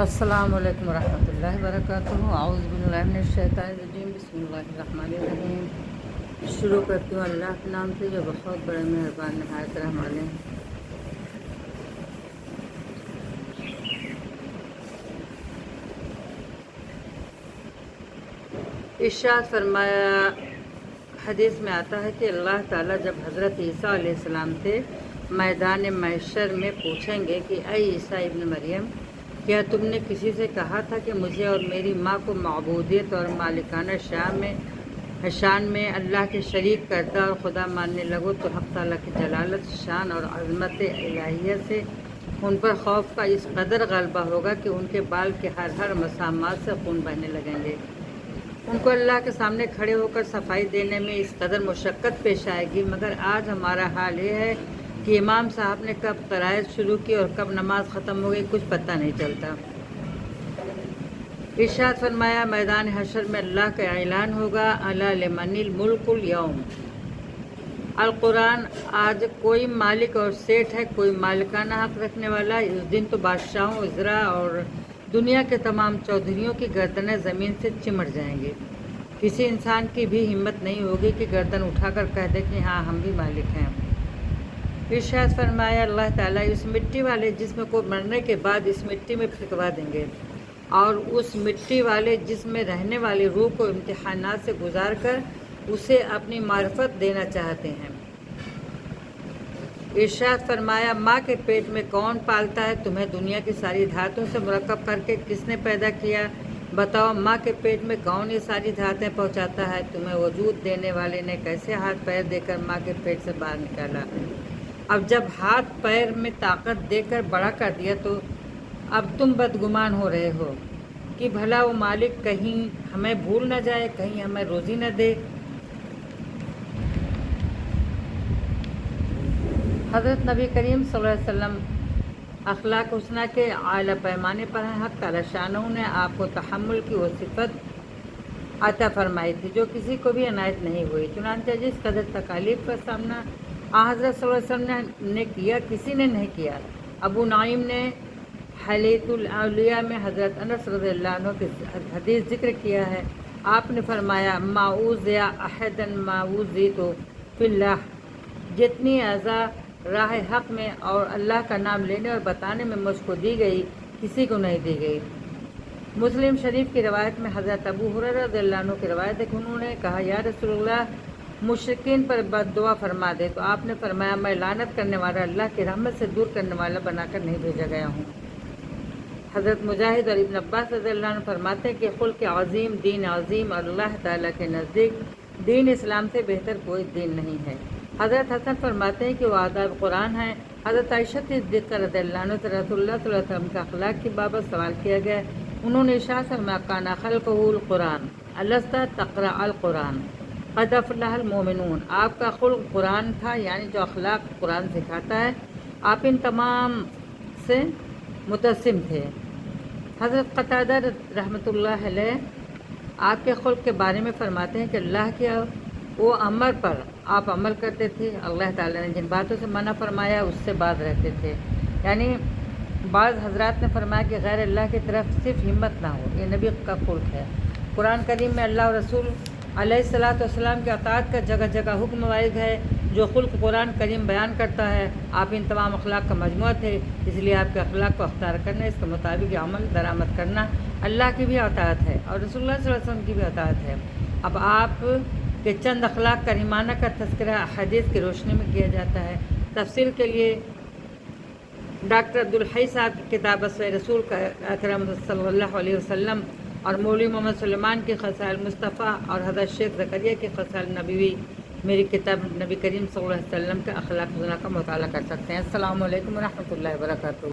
السلام علیکم ورحمۃ اللہ وبرکاتہ۔ اعوذ باللہ من الشیطان الرجیم، بسم اللہ الرحمن الرحیم۔ شروع کرتی ہوں اللہ کے نام سے جو بہت بڑے مہربان نہایت رحم والے ہیں۔ ارشاد فرمایا، حدیث میں آتا ہے کہ اللہ تعالیٰ جب حضرت عیسیٰ علیہ السلام سے میدان محشر میں پوچھیں گے کہ اے عیسیٰ ابن مریم، کیا تم نے کسی سے کہا تھا کہ مجھے اور میری ماں کو معبودیت اور مالکانہ شان میں اللہ کے شریک کردہ اور خدا ماننے لگو تو حق تعالیٰ کی جلالت، شان اور عظمت الہیہ سے ان پر خوف کا اس قدر غلبہ ہوگا کہ ان کے بال کے ہر مسامات سے خون بہنے لگیں گے۔ ان کو اللہ کے سامنے کھڑے ہو کر صفائی دینے میں اس قدر مشقت پیش آئے گی، مگر آج ہمارا حال یہ ہے کہ امام صاحب نے کب قرائت شروع کی اور کب نماز ختم ہو گئی کچھ پتہ نہیں چلتا۔ ارشاد فرمایا، میدان حشر میں اللہ کا اعلان ہوگا، الا لمن الملک اليوم۔ القرآن، آج کوئی مالک اور سیٹھ ہے، کوئی مالکانہ حق رکھنے والا۔ اس دن تو بادشاہوں، وزراء اور دنیا کے تمام چودھریوں کی گردنیں زمین سے چمٹ جائیں گی۔ کسی انسان کی بھی ہمت نہیں ہوگی کہ گردن اٹھا کر کہہ دے کہ ہاں ہم بھی مالک ہیں۔ ارشاد فرمایا، اللہ تعالیٰ اس مٹی والے جسم کو مرنے کے بعد اس مٹی میں پھینکوا دیں گے اور اس مٹی والے جسم میں رہنے والی روح کو امتحانات سے گزار کر اسے اپنی معرفت دینا چاہتے ہیں۔ ارشاد فرمایا، ماں کے پیٹ میں کون پالتا ہے؟ تمہیں دنیا کی ساری دھاتوں سے مرکب کر کے کس نے پیدا کیا؟ بتاؤ، ماں کے پیٹ میں کون یہ ساری دھاتیں پہنچاتا ہے؟ تمہیں وجود دینے والے نے کیسے ہاتھ پیر دے کر ماں کے پیٹ سے باہر نکالا؟ اب جب ہاتھ پیر میں طاقت دے کر بڑا کر دیا تو اب تم بدگمان ہو رہے ہو کہ بھلا وہ مالک کہیں ہمیں بھول نہ جائے، کہیں ہمیں روزی نہ دے۔ حضرت نبی کریم صلی اللہ علیہ وسلم اخلاق حسنہ کے اعلیٰ پیمانے پر ہیں۔ حق تعالیٰ شانہ نے آپ کو تحمل کی وہ صفت عطا فرمائی تھی جو کسی کو بھی عنایت نہیں ہوئی، چنانچہ جس قدر تکالیف کا سامنا حضرت صلی اللہ علیہ وسلم نے کیا کسی نے نہیں کیا۔ ابو نعیم نے حلیۃ الاولیاء میں حضرت انس رضی اللہ عنہ کی حدیث ذکر کیا ہے۔ آپ نے فرمایا، ما اوذی احدا ما اوذیت فی اللہ، جتنی ایذا راہ حق میں اور اللہ کا نام لینے اور بتانے میں مجھ کو دی گئی کسی کو نہیں دی گئی۔ مسلم شریف کی روایت میں حضرت ابو ہریرہ رضی اللہ عنہ کی روایت ہے کہ انہوں نے کہا، یا رسول اللہ، مشرکین پر بد دعا فرما دے، تو آپ نے فرمایا، میں لعنت کرنے والا اللہ کی رحمت سے دور کرنے والا بنا کر نہیں بھیجا گیا ہوں۔ حضرت مجاہد اور ابن عباس رضی اللہ عنہ فرماتے ہیں کہ خلق عظیم، دین عظیم اور اللہ تعالیٰ کے نزدیک دین اسلام سے بہتر کوئی دین نہیں ہے۔ حضرت حسن فرماتے ہیں کہ وہ آداب قرآن ہیں۔ حضرت عائشہ صدیقہ رضی اللہ عنہ سے رسول اللہ صلی اللہ علیہ وسلم کے اخلاق کی بابت سوال کیا گیا۔ انہوں نے ارشاد فرمایا، کان خلقہ القرآن الست تقرأ القرآن قد افلح المؤمنون۔ آپ کا خلق قرآن تھا، یعنی جو اخلاق قرآن سکھاتا ہے۔ آپ ان تمام سے متصم تھے۔ حضرت قتادہ رحمۃ اللہ علیہ آپ کے خلق کے بارے میں فرماتے ہیں کہ اللہ کے وہ امر پر آپ عمل کرتے تھے، اللہ تعالیٰ نے جن باتوں سے منع فرمایا اس سے باز رہتے تھے۔ یعنی بعض حضرات نے فرمایا کہ غیر اللہ کی طرف صرف ہمت نہ ہو، یہ نبی کا خلق ہے۔ قرآن کریم میں اللہ اور رسول علیہ الصلاۃ والسلام کی اطاعت کا جگہ جگہ حکم وارد ہے۔ جو خلق قرآن کریم بیان کرتا ہے، آپ ان تمام اخلاق کا مجموعہ تھے، اس لیے آپ کے اخلاق کو اختیار کرنا، اس کے مطابق عمل درآمد کرنا اللہ کی بھی اطاعت ہے اور رسول اللہ صلی اللہ علیہ وسلم کی بھی اطاعت ہے۔ اب آپ کے چند اخلاق کریمانہ کا تذکرہ حدیث کی روشنی میں کیا جاتا ہے۔ تفصیل کے لیے ڈاکٹر عبدالحی صاحب کی کتاب وصف رسول اکرم صلی اللہ علیہ وسلم اور مولوی محمد سلیمان کی خصائل مصطفیٰ اور حضرت شیخ زکریا کی خصائل نبوی، میری کتاب نبی کریم صلی اللہ علیہ وسلم کے اخلاق حسنہ کا مطالعہ کر سکتے ہیں۔ السلام علیکم ورحمۃ اللہ وبرکاتہ۔